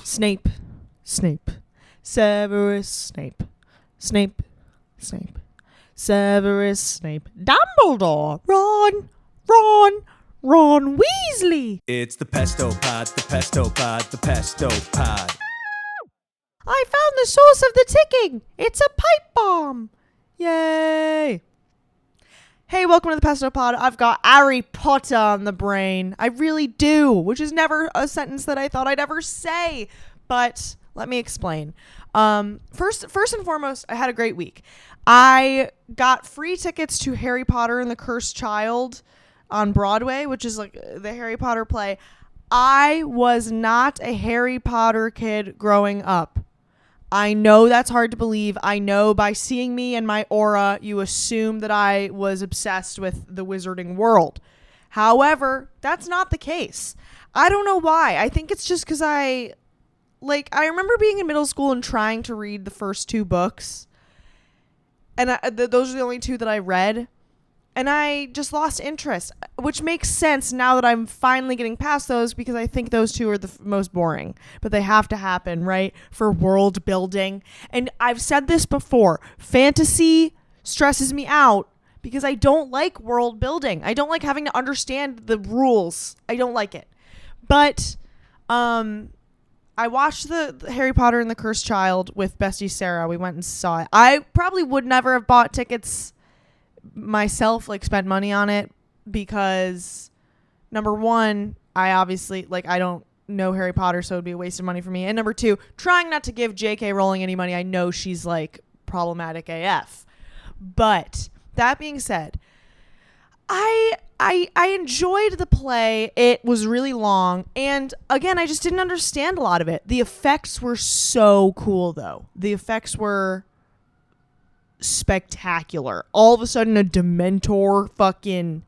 Snape, Snape, Severus Snape, Snape, Snape, Severus Snape, Dumbledore, Ron Weasley. It's the Pesto Pod, the Pesto Pod, the Pesto Pod. I found the source of the ticking. It's a pipe bomb. Yay. Hey, welcome to the Pesto Pod. I've got Harry Potter on the brain. I really do, which is never a sentence that I thought I'd ever say. But let me explain. First and foremost, I had a great week. I got free tickets to Harry Potter and the Cursed Child on Broadway, which is like the Harry Potter play. I was not a Harry Potter kid growing up. I know that's hard to believe. I know by seeing me and my aura, you assume that I was obsessed with the wizarding world. However, that's not the case. I don't know why. I think it's just because I remember being in middle school and trying to read the first two books. And those are the only two that I read. And I just lost interest, which makes sense now that I'm finally getting past those because I think those two are the most boring. But they have to happen, right? For world building. And I've said this before. Fantasy stresses me out because I don't like world building. I don't like having to understand the rules. I don't like it. But I watched the Harry Potter and the Cursed Child with bestie Sarah. We went and saw it. I probably would never have bought tickets myself, like spent money on it because number one, I obviously I don't know Harry Potter, so it'd be a waste of money for me. And number two, trying not to give J.K. Rowling any money. I know she's like problematic AF. But that being said, I enjoyed the play. It was really long. And again, I just didn't understand a lot of it. The effects were so cool though. The effects were spectacular. All of a sudden a Dementor fucking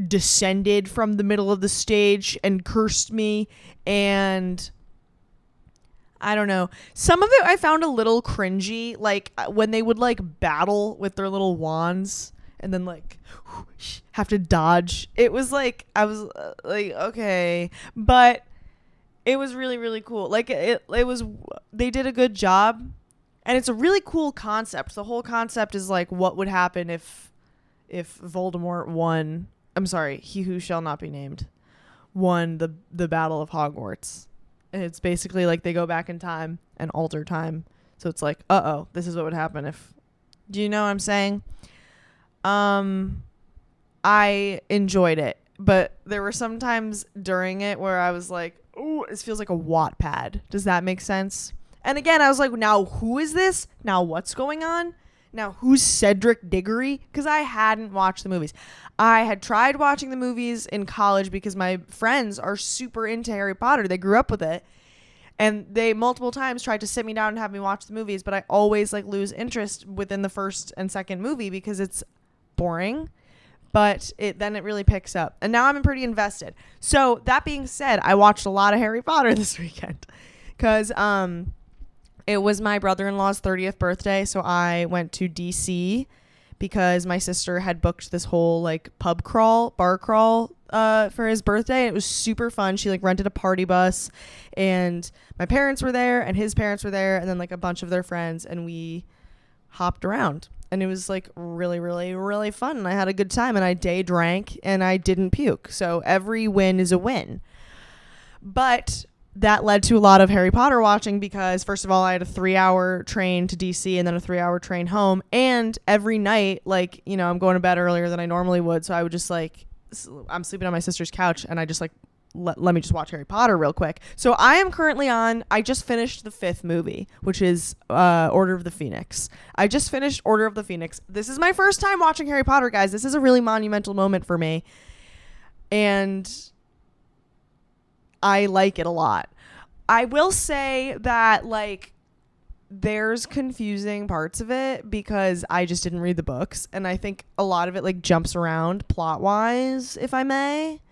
descended from the middle of the stage and cursed me, and I don't know, some of it I found a little cringy, like when they would like battle with their little wands and then like have to dodge. It was like I was like, okay, but it was really, really cool. Like it was, they did a good job. And it's a really cool concept. The whole concept is like, what would happen if Voldemort won? I'm sorry, he who shall not be named won the Battle of Hogwarts. And it's basically like they go back in time and alter time. So it's like, this is what would happen if. Do you know what I'm saying? I enjoyed it, but there were some times during it where I was like, "Ooh, this feels like a Wattpad." Does that make sense? And again, I was like, now who is this? Now what's going on? Now who's Cedric Diggory? Because I hadn't watched the movies. I had tried watching the movies in college because my friends are super into Harry Potter. They grew up with it. And they multiple times tried to sit me down and have me watch the movies. But I always like lose interest within the first and second movie because it's boring. But then it really picks up. And now I'm pretty invested. So that being said, I watched a lot of Harry Potter this weekend. Because it was my brother-in-law's 30th birthday, so I went to DC because my sister had booked this whole like bar crawl for his birthday. It was super fun. She like rented a party bus, and my parents were there and his parents were there, and then like a bunch of their friends, and we hopped around. And it was like really, really, really fun. And I had a good time, and I day drank and I didn't puke. So every win is a win. But that led to a lot of Harry Potter watching because, first of all, I had a 3-hour train to DC and then a 3-hour train home. And every night, like, you know, I'm going to bed earlier than I normally would. So I would just like, I'm sleeping on my sister's couch and I just like, let me just watch Harry Potter real quick. So I am currently I just finished the 5th movie, which is Order of the Phoenix. I just finished Order of the Phoenix. This is my first time watching Harry Potter, guys. This is a really monumental moment for me. And I like it a lot. I will say that like there's confusing parts of it because I just didn't read the books, and I think a lot of it like jumps around plot wise, if I may.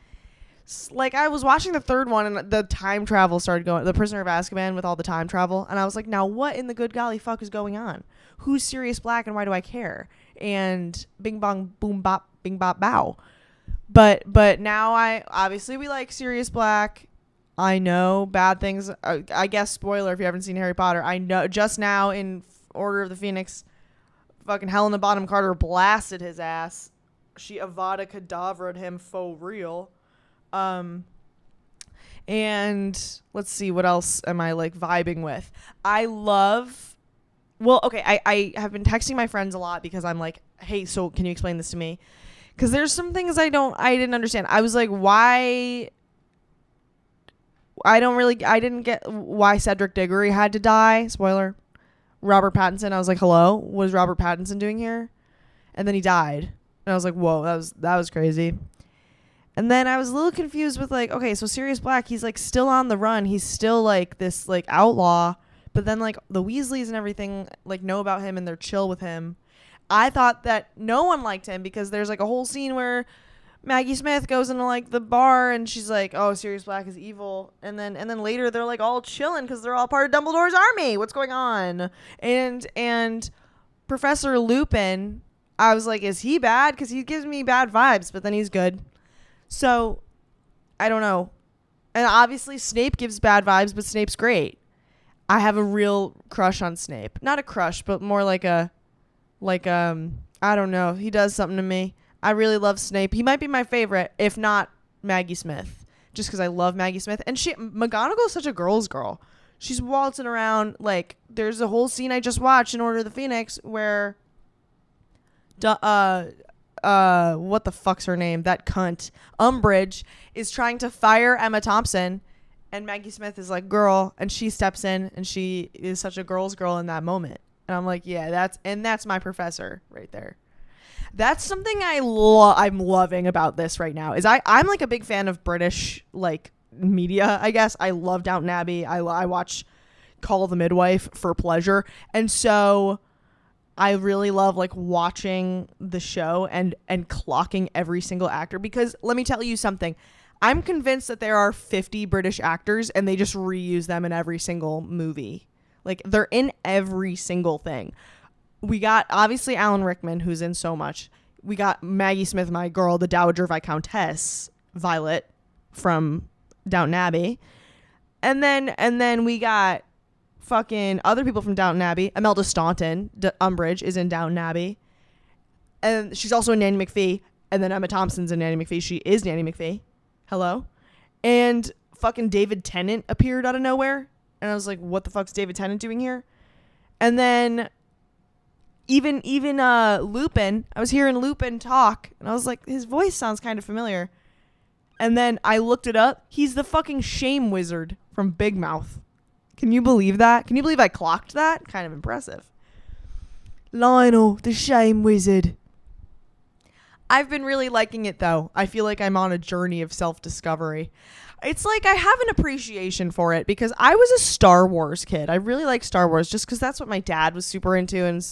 Like I was watching the 3rd one and the time travel started going, the Prisoner of Azkaban with all the time travel, and I was like, now what in the good golly fuck is going on? Who's Sirius Black and why do I care? And bing bong boom bop bing bop bow. But now we like Sirius Black. I know bad things. I guess spoiler if you haven't seen Harry Potter. I know just now in Order of the Phoenix, fucking Helena Bonham Carter blasted his ass. She Avada Kedavra'd him faux real. And let's see, what else am I like vibing with? I love, well, okay, I have been texting my friends a lot because I'm like, hey, so can you explain this to me? Because there's some things I didn't understand. I was like, why? I didn't get why Cedric Diggory had to die. Spoiler. Robert Pattinson. I was like, hello? What is Robert Pattinson doing here? And then he died. And I was like, whoa, that was crazy. And then I was a little confused with like, okay, so Sirius Black, he's like still on the run. He's still like this like outlaw. But then like the Weasleys and everything like know about him and they're chill with him. I thought that no one liked him because there's like a whole scene where Maggie Smith goes into like the bar and she's like, oh, Sirius Black is evil. And then later they're like all chilling because they're all part of Dumbledore's army. What's going on? And Professor Lupin, I was like, is he bad? Because he gives me bad vibes, but then he's good. So I don't know. And obviously Snape gives bad vibes, but Snape's great. I have a real crush on Snape. Not a crush, but more like I don't know. He does something to me. I really love Snape. He might be my favorite, if not Maggie Smith, just because I love Maggie Smith. And McGonagall is such a girl's girl. She's waltzing around. Like, there's a whole scene I just watched in Order of the Phoenix where, what the fuck's her name? That cunt. Umbridge is trying to fire Emma Thompson, and Maggie Smith is like, girl, and she steps in, and she is such a girl's girl in that moment. And I'm like, yeah, that's my professor right there. That's something I'm loving about this right now is I'm like a big fan of British like media, I guess. I love Downton Abbey. I watch Call the Midwife for pleasure. And so I really love like watching the show and clocking every single actor because let me tell you something. I'm convinced that there are 50 British actors and they just reuse them in every single movie. Like they're in every single thing. We got obviously Alan Rickman, who's in so much. We got Maggie Smith, my girl, the Dowager Viscountess Violet from Downton Abbey, and then we got fucking other people from Downton Abbey. Imelda Staunton, Umbridge, is in Downton Abbey, and she's also in Nanny McPhee. And then Emma Thompson's in Nanny McPhee. She is Nanny McPhee. Hello, and fucking David Tennant appeared out of nowhere, and I was like, what the fuck's David Tennant doing here? And then Even Lupin, I was hearing Lupin talk, and I was like, his voice sounds kind of familiar. And then I looked it up. He's the fucking shame wizard from Big Mouth. Can you believe that? Can you believe I clocked that? Kind of impressive. Lionel, the shame wizard. I've been really liking it, though. I feel like I'm on a journey of self-discovery. It's like I have an appreciation for it because I was a Star Wars kid. I really like Star Wars just because that's what my dad was super into, and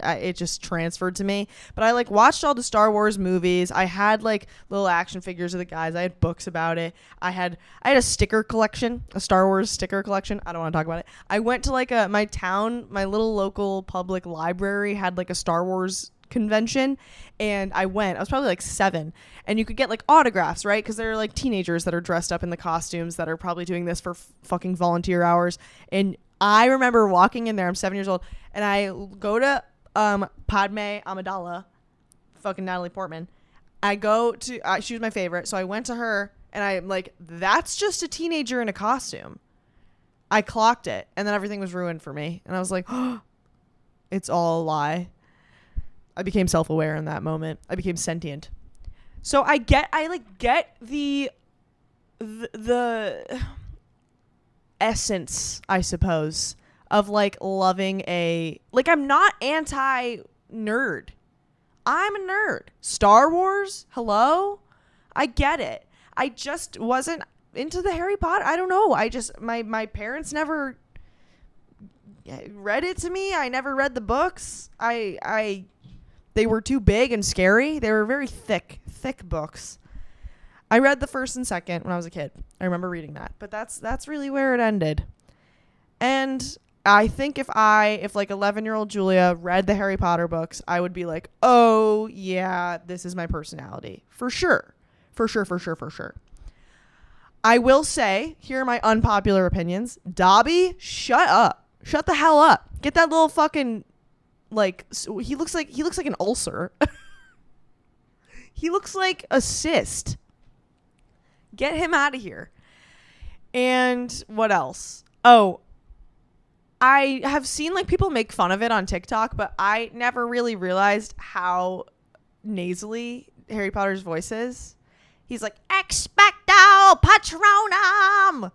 it just transferred to me. But I like watched all the Star Wars movies. I had like little action figures of the guys. I had books about it. I had a sticker collection, a Star Wars sticker collection. I don't want to talk about it. I went to like my little local public library had like a Star Wars convention, and I was probably like 7, and you could get like autographs, right? Because they're like teenagers that are dressed up in the costumes that are probably doing this for fucking volunteer hours. And I remember walking in there, I'm 7 years old, and I go to Padme Amidala, fucking Natalie Portman. I go to she was my favorite, so I went to her, and I'm like, that's just a teenager in a costume. I clocked it, and then everything was ruined for me, and I was like, oh, it's all a lie. I became self-aware in that moment. I became sentient. So I get the essence, I suppose, of like loving I'm not anti-nerd. I'm a nerd. Star Wars? Hello? I get it. I just wasn't into the Harry Potter. I don't know. I just, my parents never read it to me. I never read the books. They were too big and scary. They were very thick books. I read the first and second when I was a kid. I remember reading that. But that's really where it ended. And I think if like 11-year-old Julia read the Harry Potter books, I would be like, oh, yeah, this is my personality. For sure. For sure. I will say, here are my unpopular opinions. Dobby, shut up. Shut the hell up. Get that little fucking, like, he looks like an ulcer. He looks like a cyst. Get him out of here. And what else? Oh, I have seen like people make fun of it on TikTok, but I never really realized how nasally Harry Potter's voice is. He's like, Expecto Patronum.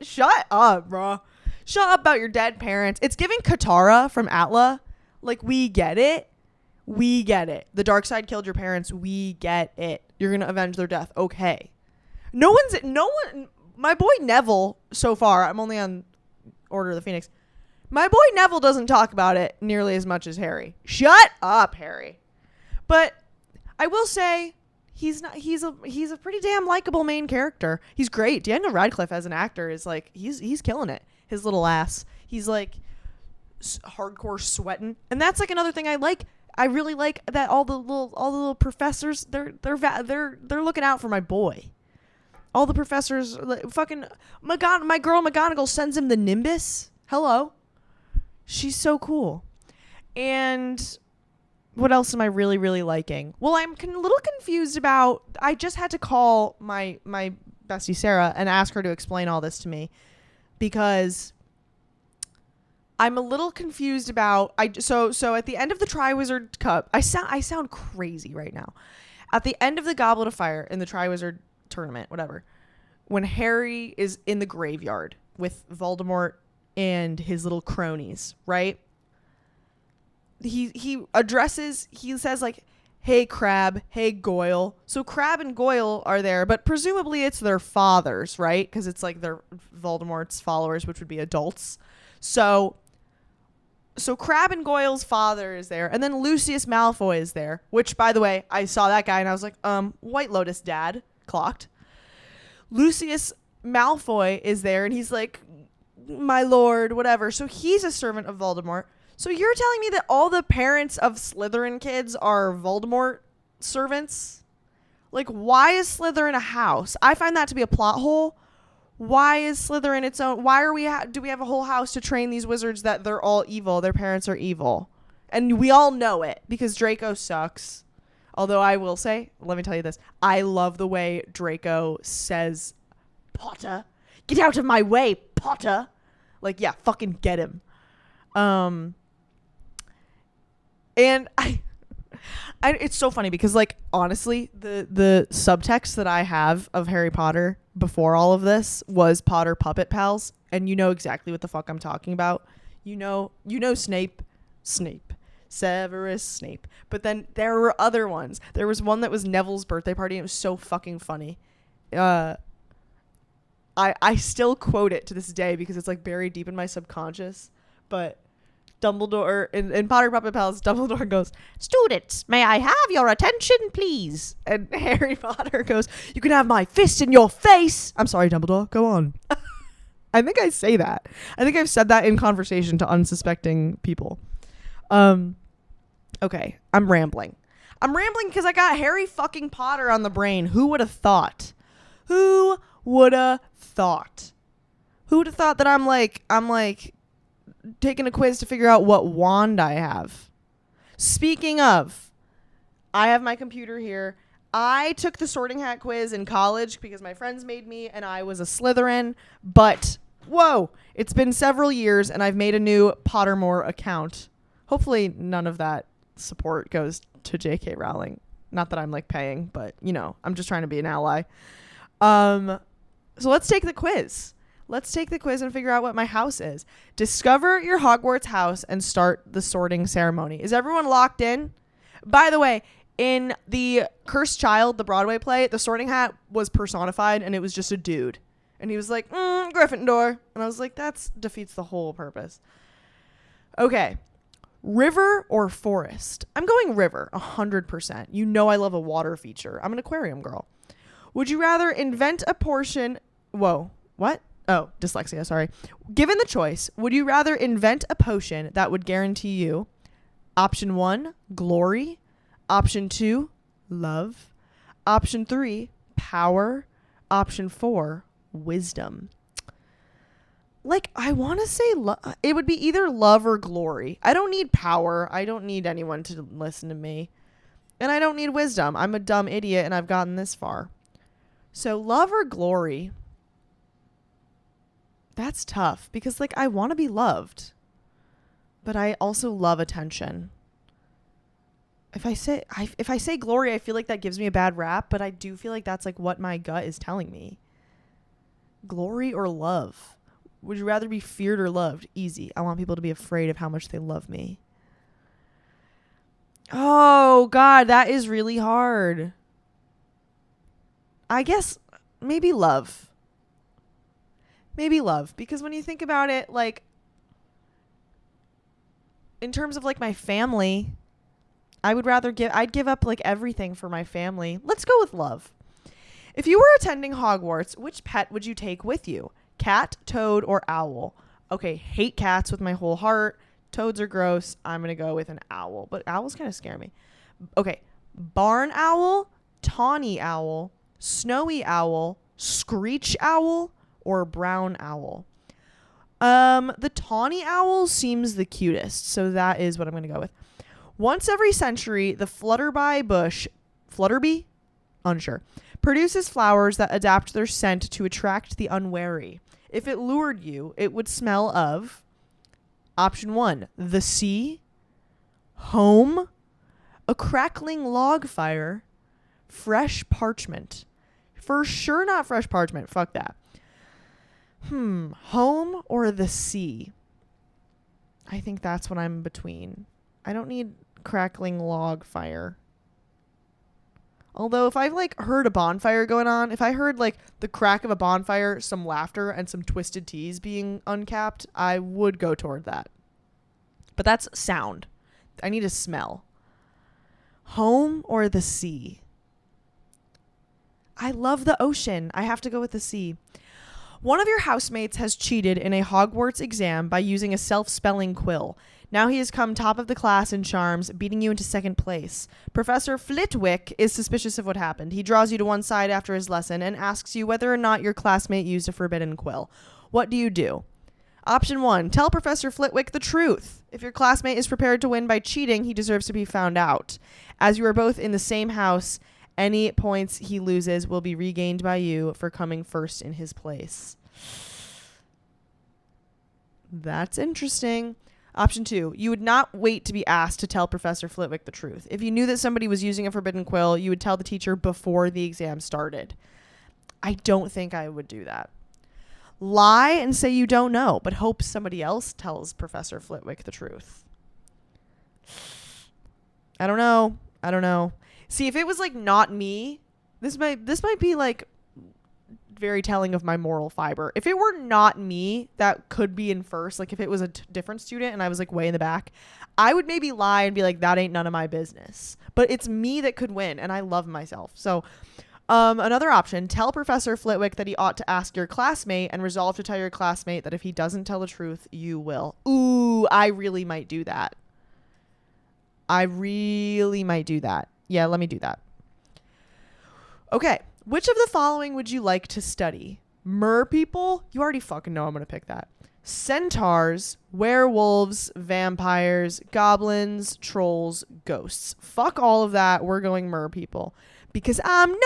Shut up, bro. Shut up about your dead parents. It's giving Katara from Atla. Like, we get it. We get it. The dark side killed your parents. We get it. You're going to avenge their death. Okay. No one, my boy Neville, so far, I'm only on Order of the Phoenix. My boy Neville doesn't talk about it nearly as much as Harry. Shut up, Harry. But I will say, he's a pretty damn likable main character. He's great. Daniel Radcliffe as an actor is like, he's killing it. His little ass. He's like hardcore sweating. And that's like another thing I like. I really like that all the little professors, they're looking out for my boy. All the professors, like, fucking my girl McGonagall sends him the Nimbus. Hello. She's so cool. And what else am I really, really liking? Well, I'm a little confused about, I just had to call my bestie Sarah and ask her to explain all this to me, because I'm a little confused about, so at the end of the Triwizard Cup, I sound crazy right now. At the end of the Goblet of Fire in the Triwizard tournament, whatever, when Harry is in the graveyard with Voldemort and his little cronies, right? He says like, hey Crabbe, hey Goyle. So Crabbe and Goyle are there, but presumably it's their fathers, right? Because it's like they're Voldemort's followers, which would be adults. So Crabbe and Goyle's father is there, and then Lucius Malfoy is there, which, by the way, I saw that guy and I was like, White Lotus dad, clocked. Lucius Malfoy is there, and he's like, my lord, whatever. So he's a servant of Voldemort. So you're telling me that all the parents of Slytherin kids are Voldemort servants? Like, why is Slytherin a house? I find that to be a plot hole. Why is Slytherin its own? Why are do we have a whole house to train these wizards that they're all evil? Their parents are evil. And we all know it because Draco sucks. Although I will say, let me tell you this. I love the way Draco says, Potter, get out of my way, Potter. Like, yeah, fucking get him. And it's so funny because, like, honestly, the subtext that I have of Harry Potter before all of this was Potter Puppet Pals, and you know exactly what the fuck I'm talking about. You know Snape, Severus Snape. But then there were other ones. There was one that was Neville's birthday party, and it was so fucking funny. I still quote it to this day because it's like buried deep in my subconscious. But Dumbledore, in Potter Puppet Pals, Dumbledore goes, students, may I have your attention, please? And Harry Potter goes, you can have my fist in your face. I'm sorry, Dumbledore, go on. I think I say that. I think I've said that in conversation to unsuspecting people. Okay, I'm rambling. I'm rambling because I got Harry fucking Potter on the brain. Who would have thought? Who would have thought? Who would have thought that I'm like taking a quiz to figure out what wand I have? Speaking of, I have my computer here. I took the Sorting Hat quiz in college because my friends made me and I was a Slytherin, but whoa, it's been several years and I've made a new Pottermore account. Hopefully none of that support goes to J.K. Rowling. Not that I'm like paying, but you know, I'm just trying to be an ally. So let's take the quiz. Let's take the quiz and figure out what my house is. Discover your Hogwarts house and start the sorting ceremony. Is everyone locked in? By the way, in the Cursed Child, the Broadway play, the Sorting Hat was personified and it was just a dude. And he was like, Gryffindor. And I was like, that defeats the whole purpose. Okay. River or forest? I'm going river, 100%. You know I love a water feature. I'm an aquarium girl. Would you rather invent a portion... Whoa. What? Oh, dyslexia, sorry. Given the choice, would you rather invent a potion that would guarantee you option 1, glory, option 2, love, option 3, power, Option 4, wisdom. Like, I want to say it would be either love or glory. I don't need power. I don't need anyone to listen to me. And I don't need wisdom. I'm a dumb idiot and I've gotten this far. So love or glory? That's tough because, like, I want to be loved. But I also love attention. If I say glory, I feel like that gives me a bad rap, but I do feel like that's like what my gut is telling me. Glory or love? Would you rather be feared or loved? Easy. I want people to be afraid of how much they love me. Oh, God, that is really hard. I guess maybe love. Maybe love. Because when you think about it, like, in terms of, like, my family, I'd give up, like, everything for my family. Let's go with love. If you were attending Hogwarts, which pet would you take with you? Cat, toad, or owl? Okay, hate cats with my whole heart. Toads are gross. I'm going to go with an owl. But owls kind of scare me. Okay, barn owl, tawny owl, snowy owl, screech owl, or brown owl? The tawny owl seems the cutest, so that is what I'm going to go with. Once every century, the Flutterby? Unsure. Produces flowers that adapt their scent to attract the unwary. If it lured you, it would smell of option 1, the sea, home, a crackling log fire, fresh parchment. For sure not fresh parchment. Fuck that. Home or the sea? I think that's what I'm between. I don't need crackling log fire. Although if I've like heard a bonfire going on, if I heard like the crack of a bonfire, some laughter, and some twisted teas being uncapped, I would go toward that. But that's sound. I need a smell. Home or the sea? I love the ocean. I have to go with the sea. One of your housemates has cheated in a Hogwarts exam by using a self-spelling quill. Now he has come top of the class in charms, beating you into second place. Professor Flitwick is suspicious of what happened. He draws you to one side after his lesson and asks you whether or not your classmate used a forbidden quill. What do you do? Option 1, tell Professor Flitwick the truth. If your classmate is prepared to win by cheating, he deserves to be found out. As you are both in the same house, any points he loses will be regained by you for coming first in his place. That's interesting. Option 2, you would not wait to be asked to tell Professor Flitwick the truth. If you knew that somebody was using a forbidden quill, you would tell the teacher before the exam started. I don't think I would do that. Lie and say you don't know, but hope somebody else tells Professor Flitwick the truth. I don't know. See, if it was like not me, this might be like very telling of my moral fiber. If it were not me that could be in first, like if it was a different student and I was like way in the back, I would maybe lie and be like, that ain't none of my business. But it's me that could win, and I love myself. So another option, tell Professor Flitwick that he ought to ask your classmate and resolve to tell your classmate that if he doesn't tell the truth, you will. Ooh, I really might do that. Yeah, let me do that. Okay. Which of the following would you like to study? Mer people? You already fucking know I'm going to pick that. Centaurs, werewolves, vampires, goblins, trolls, ghosts. Fuck all of that. We're going mer people. Because I'm no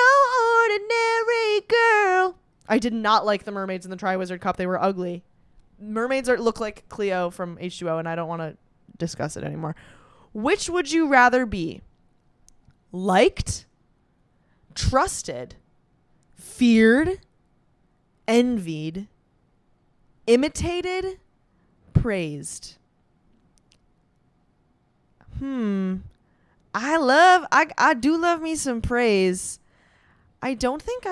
ordinary girl. I did not like the mermaids in the Triwizard Cup. They were ugly. Mermaids look like Cleo from H2O, and I don't want to discuss it anymore. Which would you rather be? Liked? Trusted? Feared, envied, imitated, praised. I do love me some praise. I don't think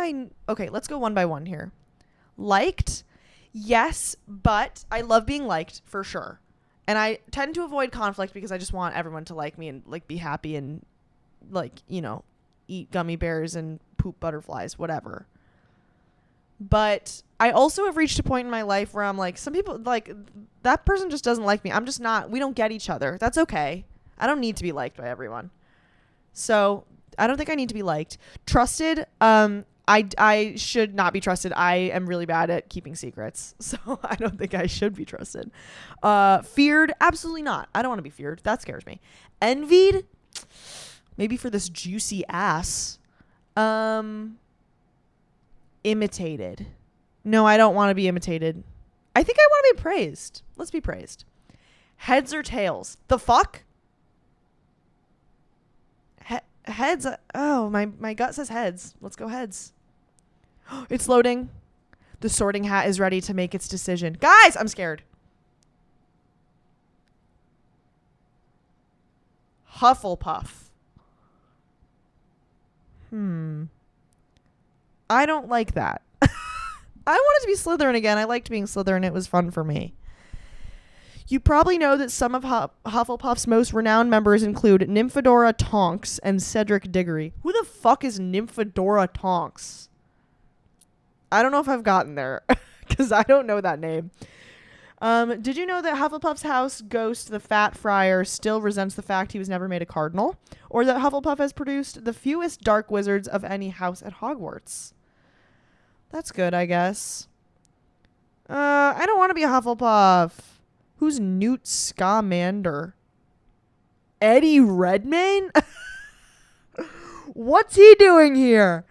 okay, let's go one by one here. Liked, yes, but I love being liked for sure. And I tend to avoid conflict because I just want everyone to like me and like be happy and like, you know, eat gummy bears and poop butterflies, whatever. But I also have reached a point in my life where I'm like, some people, like, that person just doesn't like me. I'm just not, we don't get each other. That's okay. I don't need to be liked by everyone. So I don't think I need to be liked. Trusted, I should not be trusted. I am really bad at keeping secrets, so I don't think I should be trusted. Feared? Absolutely not. I don't want to be feared. That scares me. Envied? Maybe for this juicy ass. Imitated? No, I don't want to be imitated. I think I want to be praised. Let's be praised. Heads or tails? The fuck? Heads? Oh, my gut says heads. Let's go heads. It's loading. The sorting hat is ready to make its decision. Guys, I'm scared. Hufflepuff. I don't like that. I wanted to be Slytherin again. I liked being Slytherin. It was fun for me. You probably know that some of Hufflepuff's most renowned members include Nymphadora Tonks and Cedric Diggory. Who the fuck is Nymphadora Tonks? I don't know if I've gotten there because I don't know that name. Did you know that Hufflepuff's house ghost, the Fat Friar, still resents the fact he was never made a cardinal? Or that Hufflepuff has produced the fewest dark wizards of any house at Hogwarts? That's good, I guess. I don't want to be a Hufflepuff. Who's Newt Scamander? Eddie Redmayne? What's he doing here?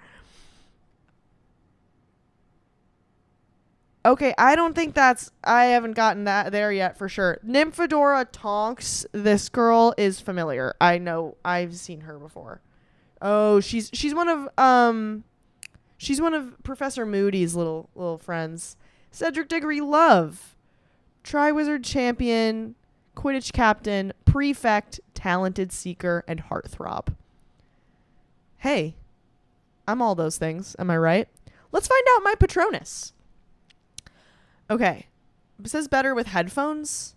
Okay, I don't think I haven't gotten that there yet for sure. Nymphadora Tonks, this girl is familiar. I know, I've seen her before. Oh, she's one of Professor Moody's little friends. Cedric Diggory Love. Triwizard Champion, Quidditch Captain, Prefect, Talented Seeker, and Heartthrob. Hey, I'm all those things, am I right? Let's find out my Patronus. Okay, it says better with headphones.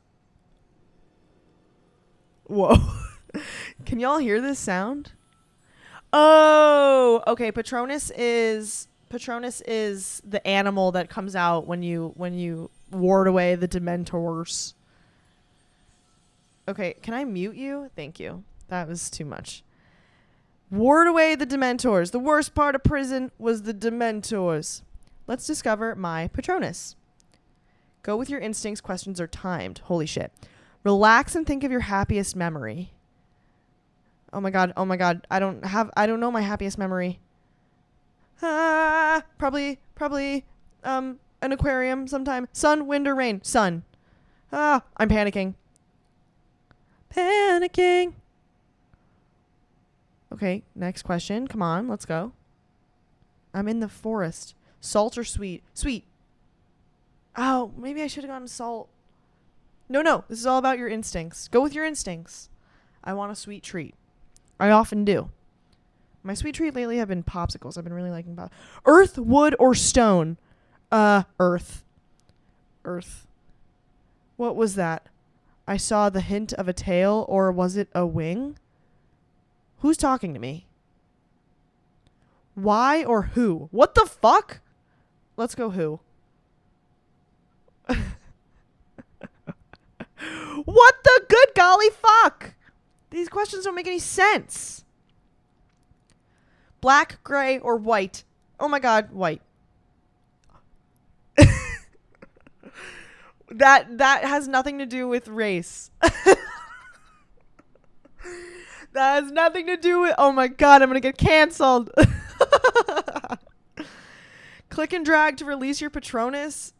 Whoa. Can y'all hear this sound? Oh, okay, Patronus is the animal that comes out when you ward away the Dementors. Okay, can I mute you? Thank you. That was too much. Ward away the Dementors. The worst part of prison was the Dementors. Let's discover my Patronus. Go with your instincts. Questions are timed. Holy shit. Relax and think of your happiest memory. Oh my god. Oh my god. I don't know my happiest memory. Probably an aquarium sometime. Sun, wind, or rain. Sun. I'm panicking. Panicking. Okay, next question. Come on, let's go. I'm in the forest. Salt or sweet? Sweet. Oh, maybe I should have gotten salt. No. This is all about your instincts. Go with your instincts. I want a sweet treat. I often do. My sweet treat lately have been popsicles. I've been really liking Earth, wood, or stone? Earth. Earth. What was that? I saw the hint of a tail, or was it a wing? Who's talking to me? Why or who? What the fuck? Let's go who. What the good golly fuck? These questions don't make any sense. Black, gray, or white? Oh my god, white. That has nothing to do with race. That has nothing to do with... Oh my god, I'm gonna get canceled. Click and drag to release your Patronus.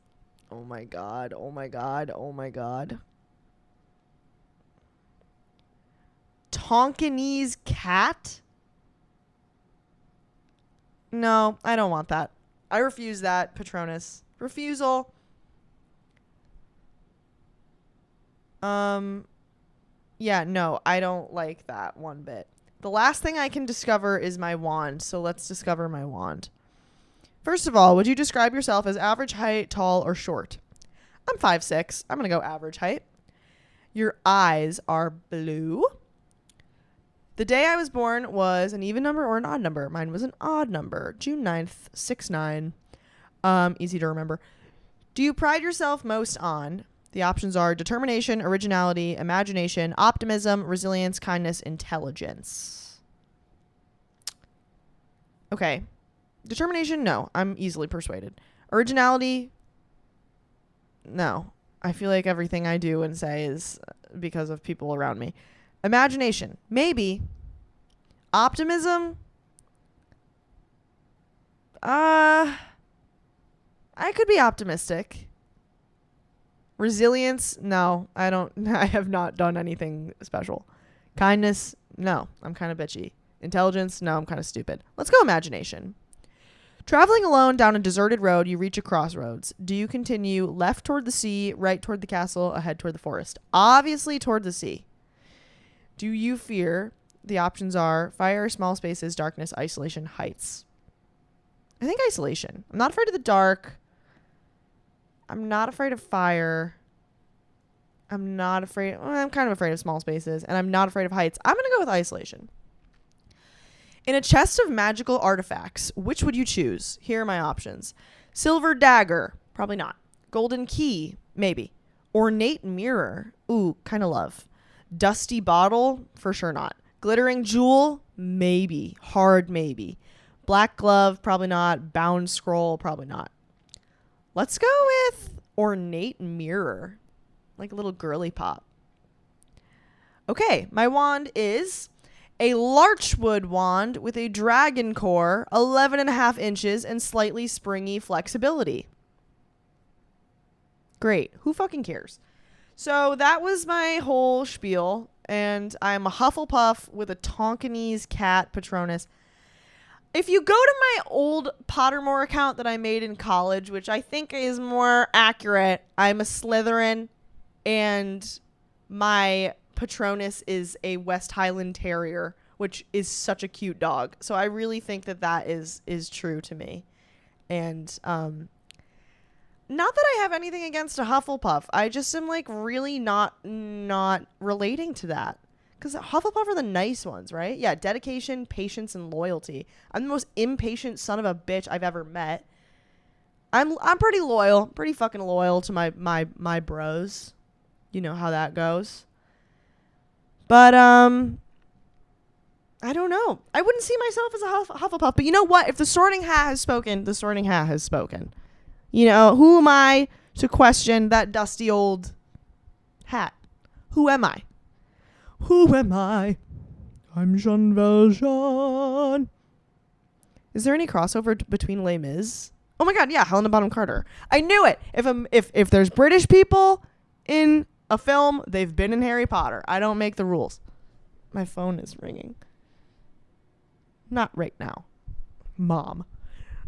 Oh my god, oh my god, oh my god. Tonkinese cat? No, I don't want that. I refuse that, Patronus. Refusal. Yeah, no, I don't like that one bit. The last thing I can discover is my wand, so let's discover my wand. First of all, would you describe yourself as average height, tall, or short? I'm 5'6". I'm going to go average height. Your eyes are blue. The day I was born was an even number or an odd number. Mine was an odd number. June 9th, 6'9". Easy to remember. Do you pride yourself most on? The options are determination, originality, imagination, optimism, resilience, kindness, intelligence. Okay. Determination, no. I'm easily persuaded. Originality, no. I feel like everything I do and say is because of people around me. Imagination, maybe. Optimism, I could be optimistic. Resilience, no. I have not done anything special. Kindness, no. I'm kind of bitchy. Intelligence, no. I'm kind of stupid. Let's go imagination. Traveling alone down a deserted road, you reach a crossroads. Do you continue left toward the sea, right toward the castle, ahead toward the forest? Obviously toward the sea. Do you fear? The options are fire, small spaces, darkness, isolation, heights. I think isolation. I'm not afraid of the dark. I'm not afraid of fire. I'm kind of afraid of small spaces, and I'm not afraid of heights. I'm going to go with isolation. In a chest of magical artifacts, which would you choose? Here are my options. Silver dagger, probably not. Golden key, maybe. Ornate mirror, ooh, kind of love. Dusty bottle, for sure not. Glittering jewel, maybe. Hard maybe. Black glove, probably not. Bound scroll, probably not. Let's go with ornate mirror, like a little girly pop. Okay, my wand is a larchwood wand with a dragon core, 11.5 inches, and slightly springy flexibility. Great. Who fucking cares? So that was my whole spiel, and I'm a Hufflepuff with a Tonkinese cat Patronus. If you go to my old Pottermore account that I made in college, which I think is more accurate, I'm a Slytherin, and my Patronus is a West Highland Terrier, which is such a cute dog. So I really think that is true to me. And not that I have anything against a Hufflepuff. I just am like really not relating to that. Because Hufflepuff are the nice ones, right? Yeah, dedication, patience, and loyalty. I'm the most impatient son of a bitch I've ever met. I'm pretty loyal, pretty fucking loyal to my bros. You know how that goes. But I don't know. I wouldn't see myself as a Hufflepuff. But you know what? If the Sorting Hat has spoken, the Sorting Hat has spoken. You know, who am I to question that dusty old hat? Who am I? Who am I? I'm Jean Valjean. Is there any crossover between Les Mis? Oh my god, yeah, Helena Bonham Carter. I knew it. If there's British people in a film, they've been in Harry Potter. I don't make the rules. My phone is ringing. Not right now. Mom.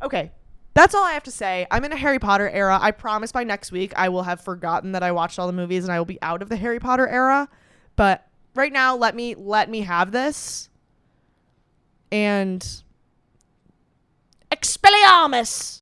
Okay. That's all I have to say. I'm in a Harry Potter era. I promise by next week I will have forgotten that I watched all the movies and I will be out of the Harry Potter era. But right now, let me have this. And Expelliarmus!